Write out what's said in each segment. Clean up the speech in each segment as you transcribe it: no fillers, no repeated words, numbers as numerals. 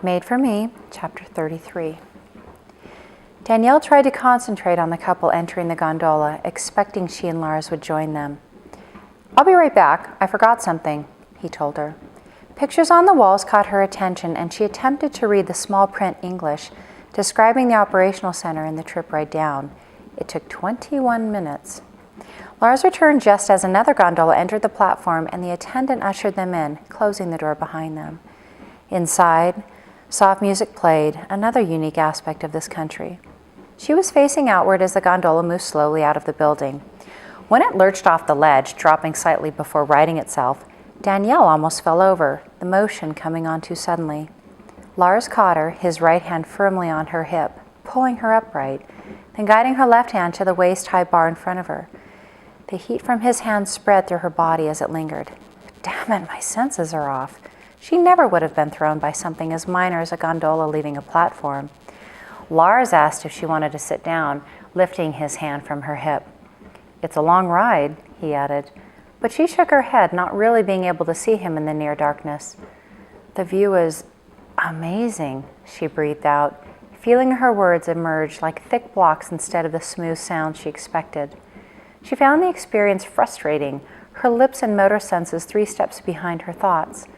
Made for Me, Chapter 33. Danielle tried to concentrate on the couple entering the gondola, expecting she and Lars would join them. "I'll be right back. I forgot something," he told her. Pictures on the walls caught her attention, and she attempted to read the small print English describing the operational center and the trip ride down. It took 21 minutes. Lars returned just as another gondola entered the platform, and the attendant ushered them in, closing the door behind them. Inside, soft music played, another unique aspect of this country. She was facing outward as the gondola moved slowly out of the building. When it lurched off the ledge, dropping slightly before righting itself, Danielle almost fell over, the motion coming on too suddenly. Lars caught her, his right hand firmly on her hip, pulling her upright, then guiding her left hand to the waist-high bar in front of her. The heat from his hand spread through her body as it lingered. Damn it, my senses are off. She never would have been thrown by something as minor as a gondola leaving a platform. Lars asked if she wanted to sit down, lifting his hand from her hip. "It's a long ride," he added, but she shook her head, not really being able to see him in the near darkness. "The view is amazing," she breathed out, feeling her words emerge like thick blocks instead of the smooth sound she expected. She found the experience frustrating, her lips and motor senses 3 steps behind her thoughts.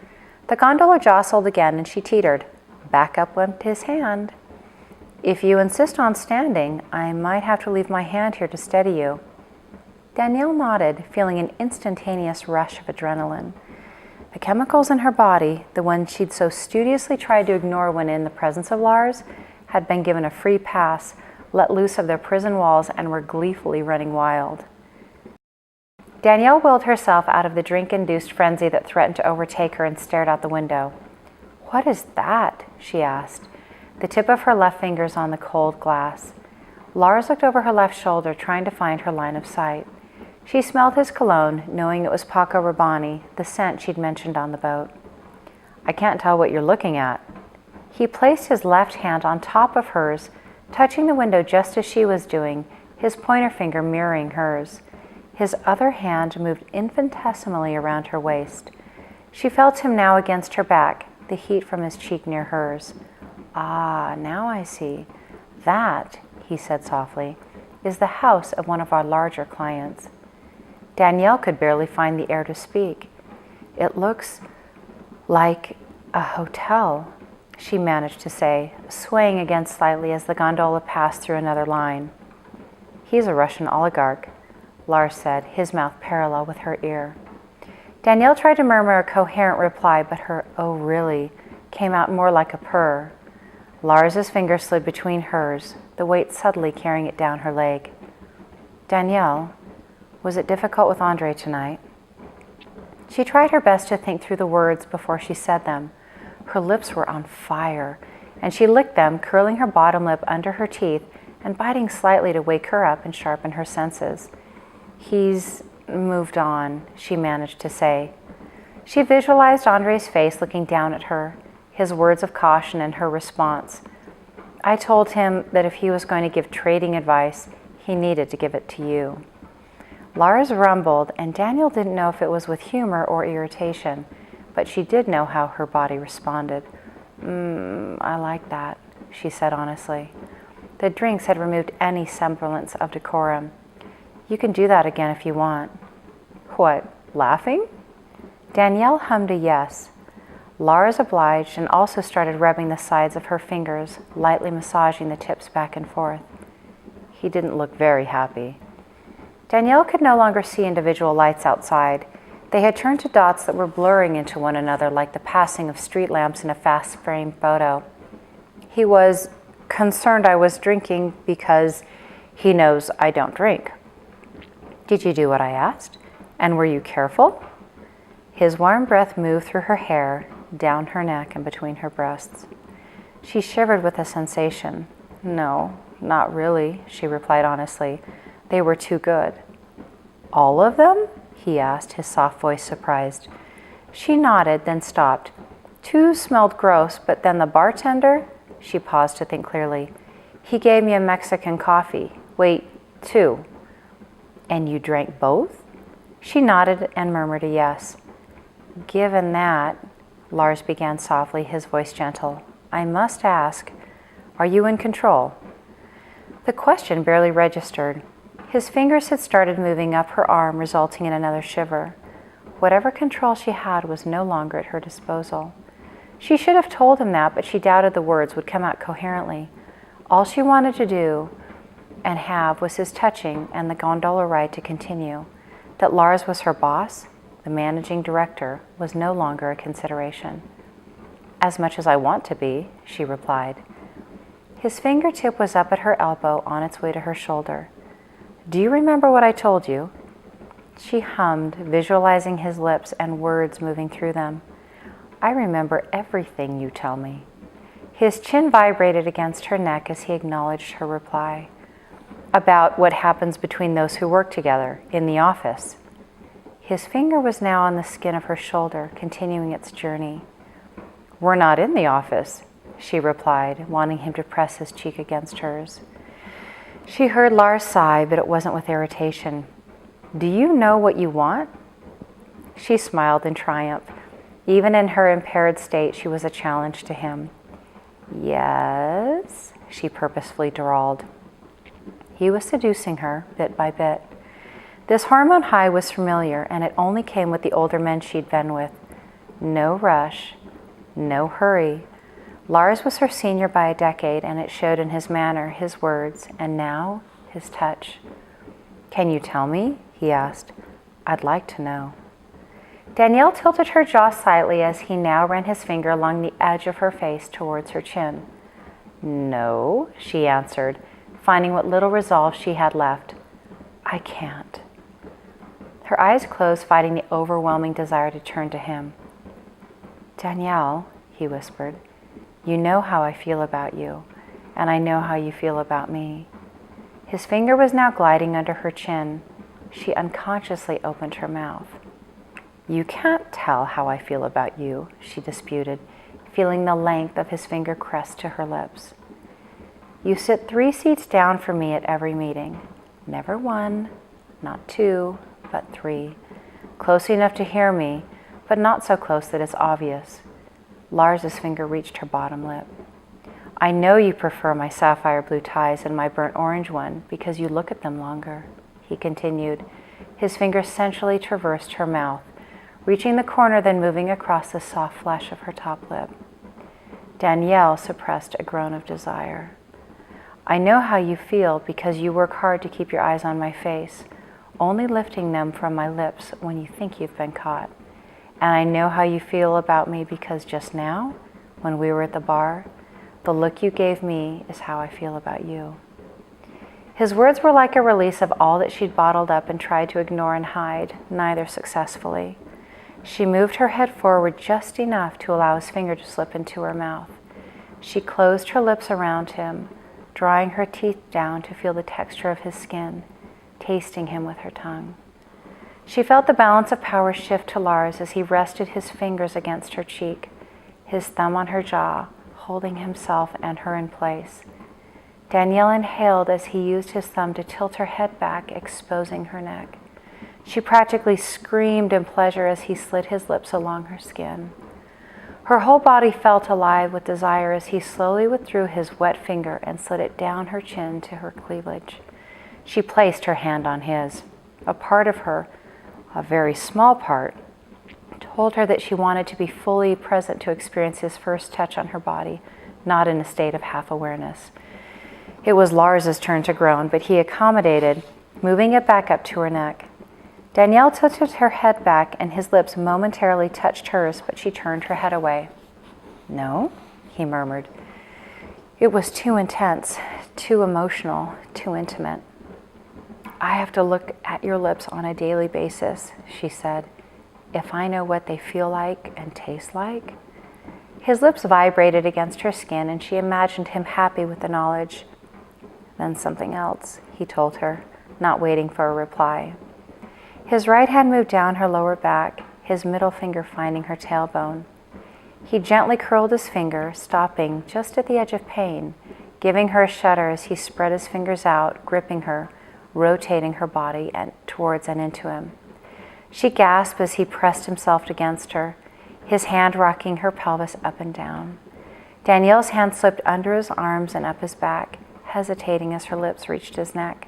The gondola jostled again and she teetered. Back up went his hand. "If you insist on standing, I might have to leave my hand here to steady you." Danielle nodded, feeling an instantaneous rush of adrenaline. The chemicals in her body, the ones she'd so studiously tried to ignore when in the presence of Lars, had been given a free pass, let loose of their prison walls, and were gleefully running wild. Danielle willed herself out of the drink-induced frenzy that threatened to overtake her and stared out the window. "What is that?" she asked, the tip of her left fingers on the cold glass. Lars looked over her left shoulder, trying to find her line of sight. She smelled his cologne, knowing it was Paco Rabanne, the scent she'd mentioned on the boat. "I can't tell what you're looking at." He placed his left hand on top of hers, touching the window just as she was doing, his pointer finger mirroring hers. His other hand moved infinitesimally around her waist. She felt him now against her back, the heat from his cheek near hers. "Ah, now I see. That," he said softly, "is the house of one of our larger clients." Danielle could barely find the air to speak. "It looks like a hotel," she managed to say, swaying again slightly as the gondola passed through another line. "He's a Russian oligarch," Lars said, his mouth parallel with her ear. Danielle tried to murmur a coherent reply, but her "oh really" came out more like a purr. Lars's finger slid between hers, the weight subtly carrying it down her leg. "Danielle, was it difficult with Andre tonight?" She tried her best to think through the words before she said them. Her lips were on fire, and she licked them, curling her bottom lip under her teeth and biting slightly to wake her up and sharpen her senses. "He's moved on," she managed to say. She visualized Andre's face looking down at her, his words of caution and her response. "I told him that if he was going to give trading advice, he needed to give it to you." Lars rumbled, and Danielle didn't know if it was with humor or irritation, but she did know how her body responded. I like that," she said honestly. The drinks had removed any semblance of decorum. "You can do that again if you want." "What, laughing?" Danielle hummed a yes. Lars obliged and also started rubbing the sides of her fingers, lightly massaging the tips back and forth. He didn't look very happy. Danielle could no longer see individual lights outside. They had turned to dots that were blurring into one another like the passing of street lamps in a fast-frame photo. "He was concerned I was drinking because he knows I don't drink." "Did you do what I asked? And were you careful?" His warm breath moved through her hair, down her neck and between her breasts. She shivered with a sensation. "No, not really," she replied honestly. "They were too good." "All of them?" he asked, his soft voice surprised. She nodded, then stopped. "Two smelled gross, but then the bartender," she paused to think clearly, "he gave me a Mexican coffee. Wait, 2. "And you drank both?" She nodded and murmured a yes. "Given that," Lars began softly, his voice gentle, I must ask, are you in control? The question barely registered. His fingers had started moving up her arm, resulting in another shiver. Whatever control she had was no longer at her disposal. She should have told him that, but she doubted the words would come out coherently. All she wanted to do and have was his touching and the gondola ride to continue. That Lars was her boss, the managing director, was no longer a consideration. As much as I want to be, she replied. His fingertip was up at her elbow on its way to her shoulder. Do you remember what I told you? She hummed, visualizing his lips and words moving through them. I remember everything you tell me. His chin vibrated against her neck as he acknowledged her reply. About what happens between those who work together in the office. His finger was now on the skin of her shoulder, continuing its journey. We're not in the office, she replied, wanting him to press his cheek against hers. She heard Lars sigh, but it wasn't with irritation. Do you know what you want? She smiled in triumph. Even in her impaired state, she was a challenge to him. Yes, she purposefully drawled. He was seducing her, bit by bit. This hormone high was familiar, and it only came with the older men she'd been with. No rush, no hurry. Lars was her senior by a decade, and it showed in his manner, his words, and now his touch. Can you tell me? He asked. I'd like to know. Danielle tilted her jaw slightly as he now ran his finger along the edge of her face towards her chin. No, she answered, finding what little resolve she had left. I can't. Her eyes closed, fighting the overwhelming desire to turn to him. Danielle, he whispered, you know how I feel about you, and I know how you feel about me. His finger was now gliding under her chin. She unconsciously opened her mouth. You can't tell how I feel about you, she disputed, feeling the length of his finger crest to her lips. You sit 3 seats down from me at every meeting. Never 1, not 2, but 3. Close enough to hear me, but not so close that it's obvious. Lars's finger reached her bottom lip. I know you prefer my sapphire blue ties and my burnt orange one because you look at them longer, he continued. His finger sensually traversed her mouth, reaching the corner, then moving across the soft flesh of her top lip. Danielle suppressed a groan of desire. I know how you feel because you work hard to keep your eyes on my face, only lifting them from my lips when you think you've been caught. And I know how you feel about me because just now, when we were at the bar, the look you gave me is how I feel about you. His words were like a release of all that she'd bottled up and tried to ignore and hide, neither successfully. She moved her head forward just enough to allow his finger to slip into her mouth. She closed her lips around him, drawing her teeth down to feel the texture of his skin, tasting him with her tongue. She felt the balance of power shift to Lars as he rested his fingers against her cheek, his thumb on her jaw, holding himself and her in place. Danielle inhaled as he used his thumb to tilt her head back, exposing her neck. She practically screamed in pleasure as he slid his lips along her skin. Her whole body felt alive with desire as he slowly withdrew his wet finger and slid it down her chin to her cleavage. She placed her hand on his. A part of her, a very small part, told her that she wanted to be fully present to experience his first touch on her body, not in a state of half-awareness. It was Lars's turn to groan, but he accommodated, moving it back up to her neck. Danielle tilted her head back and his lips momentarily touched hers, but she turned her head away. No, he murmured. It was too intense, too emotional, too intimate. I have to look at your lips on a daily basis, she said. If I know what they feel like and taste like. His lips vibrated against her skin and she imagined him happy with the knowledge. Then something else, he told her, not waiting for a reply. His right hand moved down her lower back, his middle finger finding her tailbone. He gently curled his finger, stopping just at the edge of pain, giving her a shudder as he spread his fingers out, gripping her, rotating her body towards and into him. She gasped as he pressed himself against her, his hand rocking her pelvis up and down. Danielle's hand slipped under his arms and up his back, hesitating as her lips reached his neck.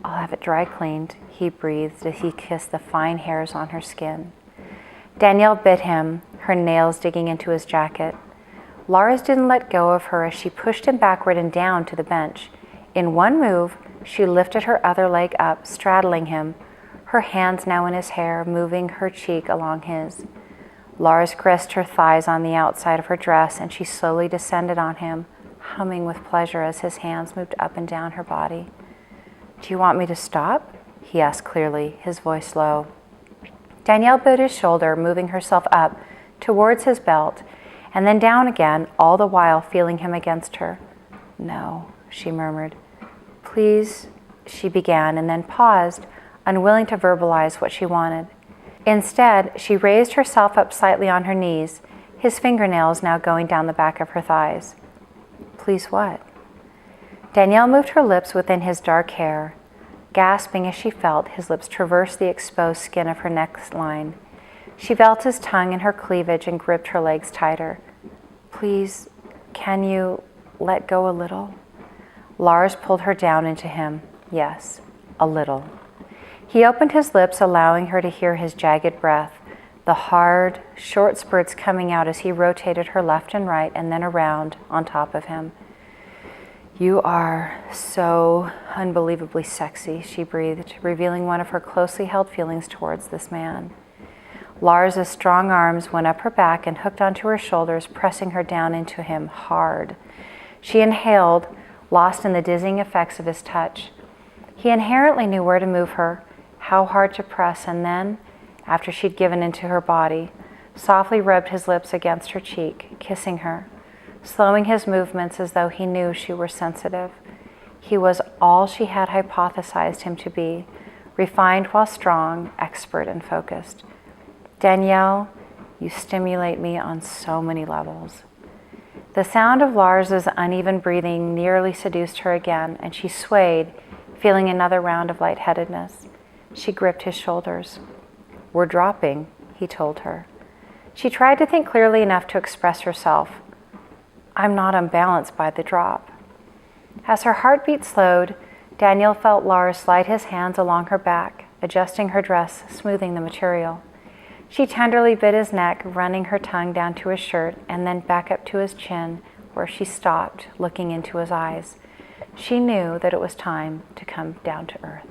"I'll have it dry cleaned," he breathed as he kissed the fine hairs on her skin. Danielle bit him, her nails digging into his jacket. Lars didn't let go of her as she pushed him backward and down to the bench. In one move, she lifted her other leg up, straddling him, her hands now in his hair, moving her cheek along his. Lars caressed her thighs on the outside of her dress, and she slowly descended on him, humming with pleasure as his hands moved up and down her body. "Do you want me to stop?" he asked clearly, his voice low. Danielle bit his shoulder, moving herself up towards his belt, and then down again, all the while feeling him against her. "No," she murmured. "Please," she began, and then paused, unwilling to verbalize what she wanted. Instead, she raised herself up slightly on her knees, his fingernails now going down the back of her thighs. "Please what?" Danielle moved her lips within his dark hair, gasping as she felt his lips traverse the exposed skin of her neckline. She felt his tongue in her cleavage and gripped her legs tighter. "Please, can you let go a little?" Lars pulled her down into him. Yes, a little. He opened his lips, allowing her to hear his jagged breath, the hard, short spurts coming out as he rotated her left and right and then around on top of him. "You are so unbelievably sexy," she breathed, revealing one of her closely held feelings towards this man. Lars' strong arms went up her back and hooked onto her shoulders, pressing her down into him hard. She inhaled, lost in the dizzying effects of his touch. He inherently knew where to move her, how hard to press, and then, after she'd given into her body, softly rubbed his lips against her cheek, kissing her, slowing his movements as though he knew she were sensitive. He was all she had hypothesized him to be, refined while strong, expert and focused. "Danielle, you stimulate me on so many levels." The sound of Lars's uneven breathing nearly seduced her again, and she swayed, feeling another round of lightheadedness. She gripped his shoulders. "We're dropping," he told her. She tried to think clearly enough to express herself. "I'm not unbalanced by the drop." As her heartbeat slowed, Danielle felt Lars slide his hands along her back, adjusting her dress, smoothing the material. She tenderly bit his neck, running her tongue down to his shirt and then back up to his chin, where she stopped, looking into his eyes. She knew that it was time to come down to earth.